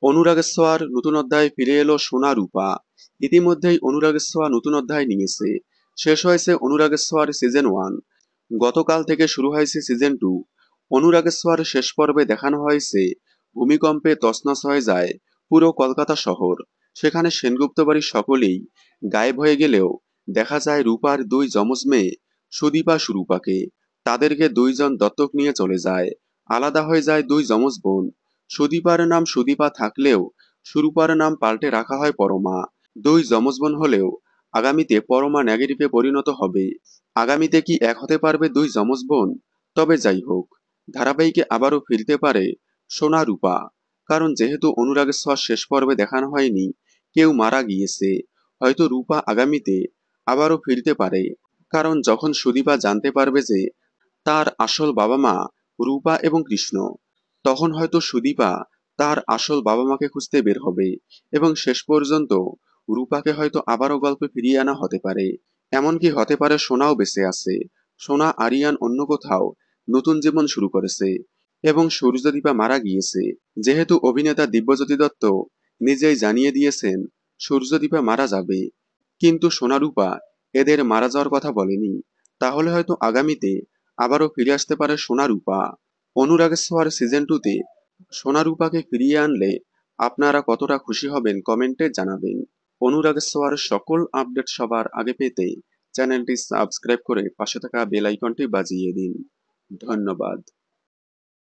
অনুরাগের ছোঁয়ার নতুন অধ্যায় ফিরে এলো সোনা রূপা। ইতিমধ্যেই অনুরাগের ছোঁয়া নতুন অধ্যায় নিয়েছে। শেষ হয়েছে অনুরাগের ছোঁয়ার সিজন 1। গতকাল থেকে শুরু হয়েছে সিজন 2। অনুরাগের ছোঁয়ার শেষ পর্বে দেখানো হয়েছে ভূমিকম্পে তছনছ হয়ে যায় পুরো কলকাতা শহর। সেখানে সেনগুপ্ত বাড়ির সকলেই গায়েব হয়ে গেলেও দেখা যায় রূপার দুই যমজ মেয়ে সুদীপা সুরূপাকে। তাদেরকে দুইজন দত্তক নিয়ে চলে যায়। আলাদা হয়ে যায় দুই যমজ বোন। সুদীপার নাম সুদীপা থাকলেও সুরূপার নাম পাল্টে রাখা হয় পরমা। দুই যমজ বোন হলেও আগামীতে পরমা নেগেটিভে পরিণত হবে। আগামীতে কি এক হতে পারবে দুই যমজ বোন? তবে যাই হোক, ধারাবাহিকে আবারও ফিরতে পারে সোনা রূপা। কারণ যেহেতু অনুরাগের ছোঁয়া শেষ পর্বে দেখানো হয়নি, কেউ মারা গিয়েছে, হয়তো রূপা আগামীতে আবারও ফিরতে পারে। কারণ যখন সুদীপা জানতে পারবে যে তার আসল বাবা মা রূপা এবং কৃষ্ণ, তখন হয়তো সুদীপা তার আসল বাবা মাকে খুঁজতে বের হবে এবং শেষ পর্যন্ত রূপাকে হয়তো আবারও গল্পে ফিরিয়ে আনা হতে পারে। এমনকি হতে পারে সোনাও বেঁচে আছে। সোনা আরিয়ান অন্য কোথাও নতুন জীবন শুরু করেছে এবং সূর্যদীপা মারা গিয়েছে। যেহেতু অভিনেতা দিব্যজ্যোতি দত্ত নিজেই জানিয়ে দিয়েছেন সূর্যদীপা মারা যাবে, কিন্তু সোনারূপা এদের মারা যাওয়ার কথা বলেনি। তাহলে হয়তো আগামীতে আবারও ফিরে আসতে পারে সোনারূপা। অনুরাগের ছোঁয়ার সিজন 2-তে সোনারূপাকে ফিরিয়ে আনলে আপনারা কতটা খুশি হবেন কমেন্টে জানাবেন। অনুরাগের ছোঁয়ার সকল আপডেট সবার আগে পেতে চ্যানেলটি সাবস্ক্রাইব করে পাশে থাকা বেল আইকনটি বাজিয়ে দিন। ধন্যবাদ।